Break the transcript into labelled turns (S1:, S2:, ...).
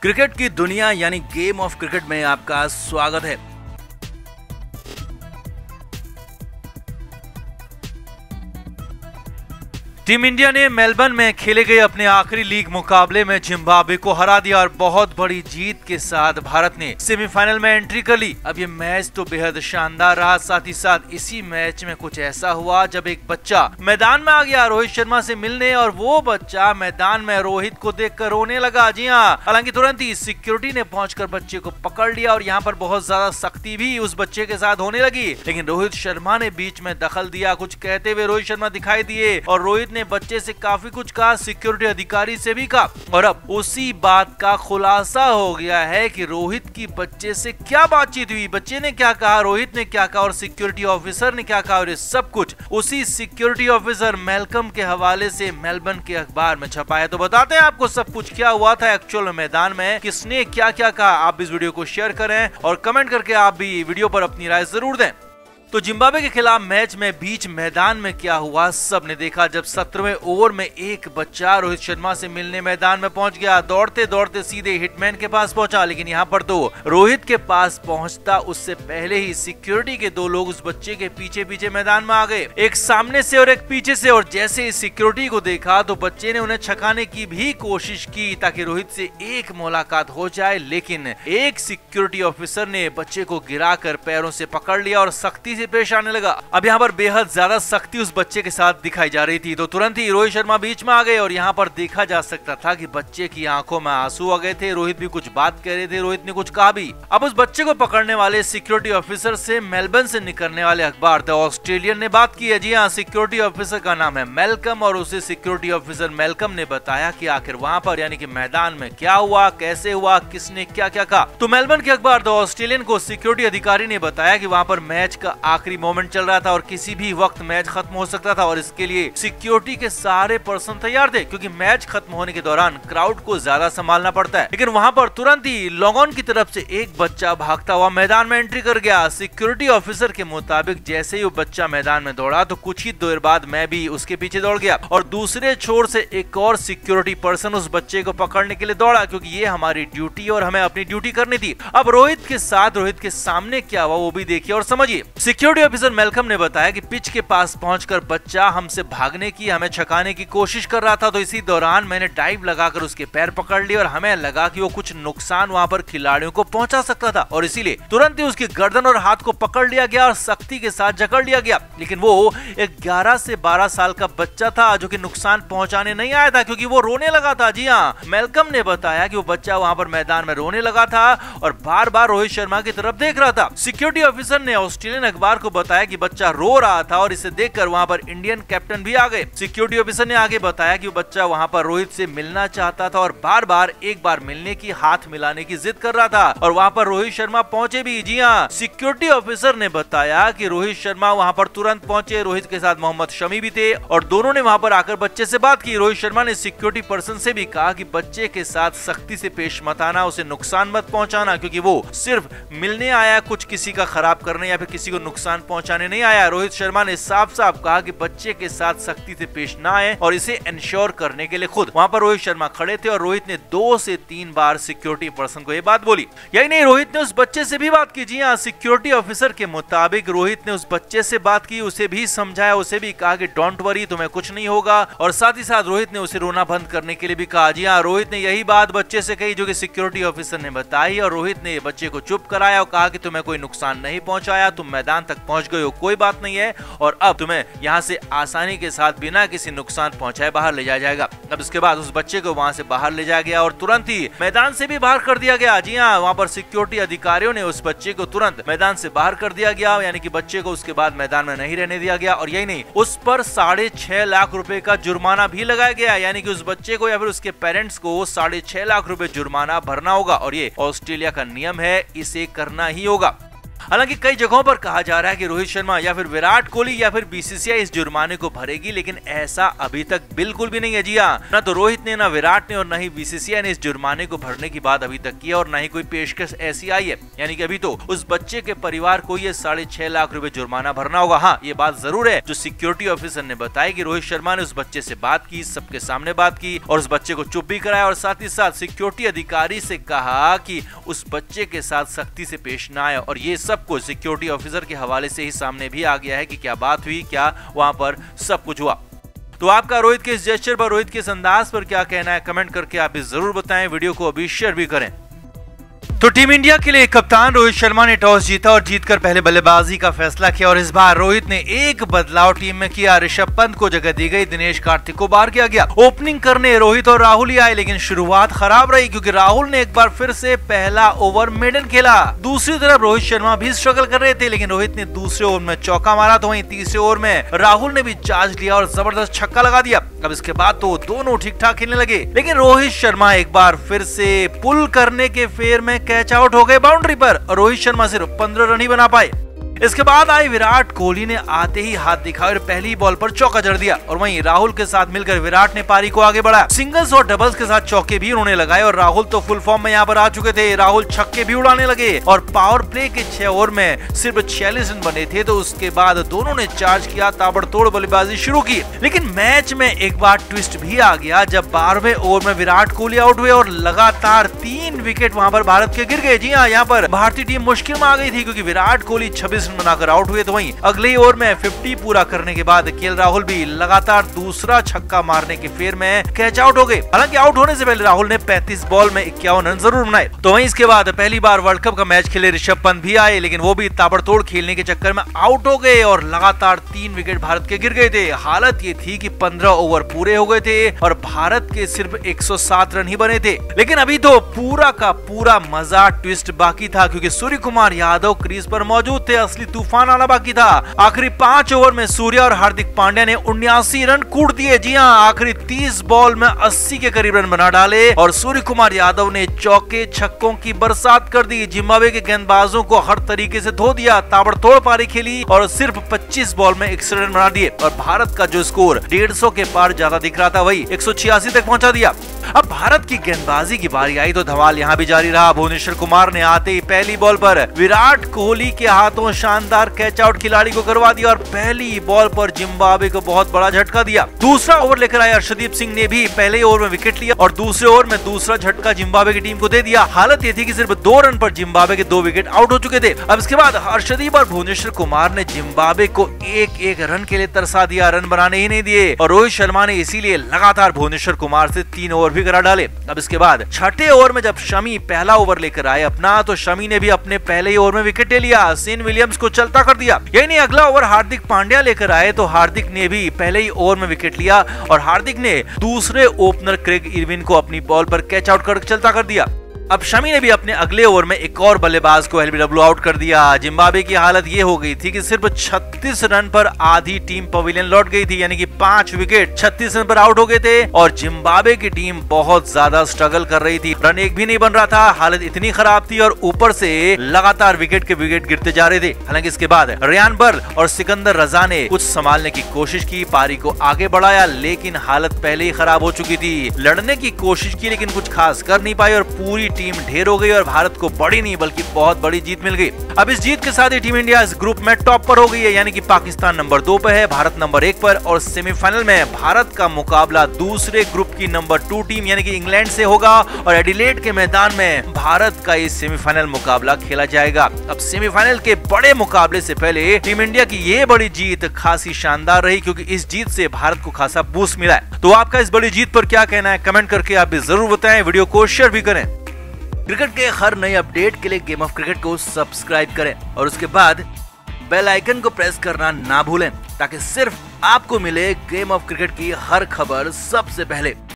S1: Cricket की दुनिया यानी गेम ऑफ क्रिकेट में आपका स्वागत है। टीम इंडिया ने मेलबर्न में खेले गए अपने आखिरी लीग मुकाबले में जिम्बाब्वे को हरा दिया और बहुत बड़ी जीत के साथ भारत ने सेमीफाइनल में एंट्री कर ली। अब ये मैच तो बेहद शानदार रहा, साथ ही साथ इसी मैच में कुछ ऐसा हुआ जब एक बच्चा मैदान में आ गया रोहित शर्मा से मिलने और वो बच्चा मैदान में रोहित को देखकर रोने लगा। जी हाँ, हालांकि तुरंत ही सिक्योरिटी ने पहुंचकर बच्चे को पकड़ लिया और यहाँ पर बहुत ज्यादा सख्ती भी उस बच्चे के साथ होने लगी, लेकिन रोहित शर्मा ने बीच में दखल दिया। कुछ कहते हुए रोहित शर्मा दिखाई दिए और रोहित ने बच्चे से काफी कुछ कहा, सिक्योरिटी अधिकारी से भी कहा और अब उसी बात का खुलासा हो गया है कि रोहित की बच्चे से क्या बातचीत हुई, बच्चे ने क्या कहा, रोहित ने क्या कहा और सिक्योरिटी ऑफिसर ने क्या कहा। और ये सब कुछ उसी सिक्योरिटी ऑफिसर मैल्कम के हवाले से मेलबर्न के अखबार में छपा है। तो बताते हैं आपको सब कुछ क्या हुआ था एक्चुअल मैदान में, किसने क्या क्या कहा। आप इस वीडियो को शेयर करें और कमेंट करके आप भी वीडियो पर अपनी राय जरूर दें। तो जिम्बाब्वे के खिलाफ मैच में बीच मैदान में क्या हुआ सबने देखा। जब 17वें ओवर में एक बच्चा रोहित शर्मा से मिलने मैदान में पहुंच गया, दौड़ते दौड़ते सीधे हिटमैन के पास पहुंचा, लेकिन यहाँ पर तो रोहित के पास पहुंचता उससे पहले ही सिक्योरिटी के दो लोग उस बच्चे के पीछे पीछे मैदान में आ गए, एक सामने से और एक पीछे से। और जैसे ही सिक्योरिटी को देखा तो बच्चे ने उन्हें छकाने की भी कोशिश की ताकि रोहित से एक मुलाकात हो जाए, लेकिन एक सिक्योरिटी ऑफिसर ने बच्चे को गिराकर पैरों से पकड़ लिया और सख्ती से पेश आने लगा। अब यहाँ पर बेहद ज्यादा सख्ती उस बच्चे के साथ दिखाई जा रही थी, तो तुरंत ही रोहित शर्मा बीच में आ गए और यहाँ पर देखा जा सकता था कि बच्चे की आंखों में आंसू आ गए थे। रोहित भी कुछ बात कह रहे थे, रोहित ने कुछ कहा भी। अब उस बच्चे को पकड़ने वाले सिक्योरिटी ऑफिसर से मेलबर्न से निकलने वाले अखबार द ऑस्ट्रेलियन ने बात की है। जी हाँ, सिक्योरिटी ऑफिसर का नाम है मैल्कम और उसे सिक्योरिटी ऑफिसर मैल्कम ने बताया कि आखिर वहाँ पर यानी कि मैदान में क्या हुआ, कैसे हुआ, किसने क्या क्या कहा। तो मेलबर्न के अखबार द ऑस्ट्रेलियन को सिक्योरिटी अधिकारी ने बताया कि वहाँ पर मैच का आखिरी मोमेंट चल रहा था और किसी भी वक्त मैच खत्म हो सकता था और इसके लिए सिक्योरिटी के सारे पर्सन तैयार थे, क्योंकि मैच खत्म होने के दौरान क्राउड को ज्यादा संभालना पड़ता है। लेकिन वहां पर तुरंत ही लॉन्ग ऑन की तरफ से एक बच्चा भागता हुआ मैदान में एंट्री कर गया। सिक्योरिटी ऑफिसर के मुताबिक जैसे ही वो बच्चा मैदान में दौड़ा तो कुछ ही देर बाद मैं भी उसके पीछे दौड़ गया और दूसरे छोर से एक और सिक्योरिटी पर्सन उस बच्चे को पकड़ने के लिए दौड़ा, क्योंकि ये हमारी ड्यूटी और हमें अपनी ड्यूटी करनी थी। अब रोहित के साथ रोहित के सामने क्या हुआ वो भी देखिए और समझिए। सिक्योरिटी ऑफिसर मैल्कम ने बताया कि पिच के पास पहुंचकर बच्चा हमसे भागने की, हमें छकाने की कोशिश कर रहा था, तो इसी दौरान मैंने डाइव लगाकर उसके पैर पकड़ लिए और हमें लगा कि वो कुछ नुकसान वहां पर खिलाड़ियों को पहुंचा सकता था और इसीलिए तुरंत ही उसकी गर्दन और हाथ को पकड़ लिया गया और सख्ती के साथ जकड़ लिया गया। लेकिन वो एक 11 से 12 साल का बच्चा था जो कि नुकसान पहुंचाने नहीं आया था, क्योंकि वो रोने लगा था। जी हाँ, मैल्कम ने बताया कि वो बच्चा वहां पर मैदान में रोने लगा था और बार बार रोहित शर्मा की तरफ देख रहा था। सिक्योरिटी ऑफिसर ने ऑस्ट्रेलियन अखबार को बताया कि बच्चा रो रहा था और इसे देखकर वहां पर इंडियन कैप्टन भी आ गए। सिक्योरिटी ऑफिसर ने आगे बताया कि वो बच्चा वहां पर रोहित से मिलना चाहता था और बार बार एक बार मिलने की, हाथ मिलाने की जिद कर रहा था और वहां पर रोहित शर्मा पहुंचे भी। जी हाँ, सिक्योरिटी ऑफिसर ने बताया कि रोहित शर्मा वहां पर तुरंत पहुंचे, रोहित के साथ मोहम्मद शमी भी थे और दोनों ने वहां पर आकर बच्चे से बात की। रोहित शर्मा ने सिक्योरिटी पर्सन से भी कहा कि बच्चे के साथ सख्ती से पेश मत आना, उसे नुकसान मत पहुंचाना, क्योंकि वो सिर्फ मिलने आया, कुछ किसी का खराब करने या फिर किसी को नुकसान पहुंचाने नहीं आया। रोहित शर्मा ने साफ साफ कहा कि बच्चे के साथ सख्ती से पेश ना आए और इसे इंश्योर करने के लिए खुद वहां पर रोहित शर्मा खड़े थे और रोहित ने 2 से 3 बार सिक्योरिटी पर्सन को ये बात बोली। यही नहीं, रोहित ने उस बच्चे से भी बात की। जी हाँ, सिक्योरिटी ऑफिसर के मुताबिक रोहित ने उस बच्चे से बात की, उसे भी समझाया, उसे भी कहा कि डोंट वरी, तुम्हें कुछ नहीं होगा और साथ ही साथ रोहित ने उसे रोना बंद करने के लिए भी कहा। जी हाँ, रोहित ने यही बात बच्चे से कही जो कि सिक्योरिटी ऑफिसर ने बताई और रोहित ने बच्चे को चुप कराया और कहा कि तुम्हें कोई नुकसान नहीं पहुंचाया, तुम मैदान तक पहुंच गए हो, कोई बात नहीं है और अब तुम्हें यहाँ से आसानी के साथ बिना किसी नुकसान पहुंचाए बाहर ले जाया जाएगा। अब इसके बाद उस बच्चे को वहां से बाहर ले जाया गया और तुरंत ही मैदान से भी बाहर कर दिया गया। जी हाँ, वहां पर सिक्योरिटी अधिकारियों ने उस बच्चे को तुरंत मैदान से बाहर कर दिया गया, यानी कि बच्चे को उसके बाद मैदान में नहीं रहने दिया गया और यही नहीं, उस पर 6.5 लाख रुपए का जुर्माना भी लगाया गया, यानी कि उस बच्चे को या फिर उसके पेरेंट्स को 6.5 लाख रुपए जुर्माना भरना होगा और ये ऑस्ट्रेलिया का नियम है, इसे करना ही होगा। हालांकि कई जगहों पर कहा जा रहा है कि रोहित शर्मा या फिर विराट कोहली या फिर बीसीसीआई इस जुर्माने को भरेगी, लेकिन ऐसा अभी तक बिल्कुल भी नहीं है। जी हाँ, ना तो रोहित ने, ना विराट ने और ना ही बीसीसीआई ने इस जुर्माने को भरने की बात अभी तक किया और ना ही कोई पेशकश ऐसी आई है। यानी कि अभी तो उस बच्चे के परिवार को ये 6.5 लाख रुपए जुर्माना भरना होगा। हाँ, ये बात जरूर है जो सिक्योरिटी ऑफिसर ने बताया कि रोहित शर्मा ने उस बच्चे से बात की, सबके सामने बात की और उस बच्चे को चुप भी कराया और साथ ही साथ सिक्योरिटी अधिकारी से कहा कि उस बच्चे के साथ सख्ती से पेश ना आए। और ये सब कुछ सिक्योरिटी ऑफिसर के हवाले से ही सामने भी आ गया है कि क्या बात हुई, क्या वहां पर सब कुछ हुआ। तो आपका रोहित के इस जेस्चर पर, रोहित के इस अंदाज पर क्या कहना है, कमेंट करके आप जरूर बताएं। वीडियो को अभी शेयर भी करें। तो टीम इंडिया के लिए कप्तान रोहित शर्मा ने टॉस जीता और जीतकर पहले बल्लेबाजी का फैसला किया और इस बार रोहित ने एक बदलाव टीम में किया। ऋषभ पंत को जगह दी गई, दिनेश कार्तिक को बाहर किया गया। ओपनिंग करने रोहित और राहुल ही आए, लेकिन शुरुआत खराब रही क्योंकि राहुल ने एक बार फिर से पहला ओवर मेडन खेला। दूसरी तरफ रोहित शर्मा भी स्ट्रगल कर रहे थे, लेकिन रोहित ने दूसरे ओवर में चौका मारा तो वहीं तीसरे ओवर में राहुल ने भी चार्ज लिया और जबरदस्त छक्का लगा दिया। अब इसके बाद तो दोनों ठीक ठाक खेलने लगे, लेकिन रोहित शर्मा एक बार फिर से पुल करने के फेर में कैच आउट हो गए बाउंड्री पर। रोहित शर्मा सिर्फ 15 रन ही बना पाए। इसके बाद आई विराट कोहली ने आते ही हाथ दिखाया और पहली बॉल पर चौका जड़ दिया और वहीं राहुल के साथ मिलकर विराट ने पारी को आगे बढ़ाया। सिंगल्स और डबल्स के साथ चौके भी उन्होंने लगाए और राहुल तो फुल फॉर्म में यहाँ पर आ चुके थे। राहुल छक्के भी उड़ाने लगे और पावर प्ले के 6 ओवर में सिर्फ 46 रन बने थे। तो उसके बाद दोनों ने चार्ज किया, ताबड़तोड़ बल्लेबाजी शुरू की, लेकिन मैच में एक बार ट्विस्ट भी आ गया जब 12वें ओवर में विराट कोहली आउट हुए और लगातार 3 विकेट वहां पर भारत के गिर गए। जी हाँ, यहाँ पर भारतीय टीम मुश्किल में आ गई थी क्योंकि विराट कोहली 26 रन बनाकर आउट हुए। तो वहीं अगले ही ओवर में 50 पूरा करने के बाद केएल राहुल भी लगातार दूसरा छक्का मारने के फेर में कैच आउट हो गए। हालांकि आउट होने से पहले राहुल ने 35 बॉल में 51 रन जरूर बनाए। तो वहीं इसके बाद पहली बार वर्ल्ड कप का मैच खेले ऋषभ पंत भी आए, लेकिन वो भी ताबड़तोड़ खेलने के चक्कर में आउट हो गए और लगातार 3 विकेट भारत के गिर गए थे। हालत ये थी कि 15 ओवर पूरे हो गए थे और भारत के सिर्फ 107 रन ही बने थे। लेकिन अभी तो पूरा का पूरा मजा ट्विस्ट बाकी था क्योंकि सूर्य कुमार यादव क्रीज पर मौजूद थे। असली तूफान आना बाकी था। आखिरी 5 ओवर में सूर्या और हार्दिक पांड्या ने 79 रन कूट दिए। जी हां, आखिरी 30 बॉल में 80 के करीब रन बना डाले और सूर्य कुमार यादव ने चौके छक्कों की बरसात कर दी। जिम्बाब्वे के गेंदबाजों को हर तरीके से धो दिया, ताबड़तोड़ पारी खेली और सिर्फ 25 बॉल में 61 रन बना दिए और भारत का जो स्कोर 150 के पार ज्यादा दिख रहा था वही 186 तक पहुंचा दिया। अब भारत की गेंदबाजी की बारी आई तो धमाल यहां भी जारी रहा। भुवनेश्वर कुमार ने आते ही पहली बॉल पर विराट कोहली के हाथों शानदार कैच आउट खिलाड़ी को करवा दिया और पहली बॉल पर जिम्बाब्वे को बहुत बड़ा झटका दिया। दूसरा ओवर लेकर आए अर्शदीप सिंह ने भी पहले ओवर में विकेट लिया और दूसरे ओवर में दूसरा झटका जिम्बाब्वे की टीम को दे दिया। हालत ये थी कि सिर्फ 2 रन पर जिम्बाब्वे के 2 विकेट आउट हो चुके थे। अब इसके बाद अर्शदीप और भुवनेश्वर कुमार ने जिम्बाब्वे को एक रन के लिए तरसा दिया, रन बनाने ही नहीं दिए और रोहित शर्मा ने इसीलिए लगातार भुवनेश्वर कुमार से 3 ओवर भी करा डाले। अब इसके बाद 6ठे ओवर में जब शमी पहला ओवर लेकर आए अपना, तो शमी ने भी अपने पहले ही ओवर में विकेट ले लिया, सेन विलियम्स को चलता कर दिया। यही नहीं, अगला ओवर हार्दिक पांड्या लेकर आए तो हार्दिक ने भी पहले ही ओवर में विकेट लिया और हार्दिक ने दूसरे ओपनर क्रेग इरविन को अपनी बॉल पर कैच आउट कर चलता कर दिया। अब शमी ने भी अपने अगले ओवर में एक और बल्लेबाज को एलबीडब्ल्यू आउट कर दिया। जिम्बाब्वे की हालत ये हो गई थी कि सिर्फ 36 रन पर आधी टीम पवेलियन लौट गई थी, यानी कि 5 विकेट 36 रन पर आउट हो गए थे और जिम्बाब्वे की टीम बहुत ज्यादा स्ट्रगल कर रही थी। रन एक भी नहीं बन रहा था, हालत इतनी खराब थी और ऊपर से लगातार विकेट के विकेट गिरते जा रहे थे। हालांकि इसके बाद रियान बर्ल और सिकंदर रजा ने कुछ संभालने की कोशिश की, पारी को आगे बढ़ाया, लेकिन हालत पहले ही खराब हो चुकी थी। लड़ने की कोशिश की लेकिन कुछ खास कर नहीं पाई और पूरी टीम ढेर हो गई और भारत को बड़ी नहीं बल्कि बहुत बड़ी जीत मिल गई। अब इस जीत के साथ ही टीम इंडिया इस ग्रुप में टॉप पर हो गई है, यानी कि पाकिस्तान नंबर 2 पर है, भारत नंबर 1 पर और सेमीफाइनल में भारत का मुकाबला दूसरे ग्रुप की नंबर 2 टीम यानी कि इंग्लैंड से होगा और एडिलेड के मैदान में भारत का इस सेमीफाइनल मुकाबला खेला जाएगा। अब सेमीफाइनल के बड़े मुकाबले से पहले टीम इंडिया की ये बड़ी जीत खासी शानदार रही क्योंकि इस जीत से भारत को खासा बूस्ट मिला है। तो आपका इस बड़ी जीत पर क्या कहना है, कमेंट करके आप भी जरूर बताएं, वीडियो को शेयर भी करें। क्रिकेट के हर नए अपडेट के लिए गेम ऑफ क्रिकेट को सब्सक्राइब करें और उसके बाद बेल आइकन को प्रेस करना ना भूलें ताकि सिर्फ आपको मिले गेम ऑफ क्रिकेट की हर खबर सबसे पहले।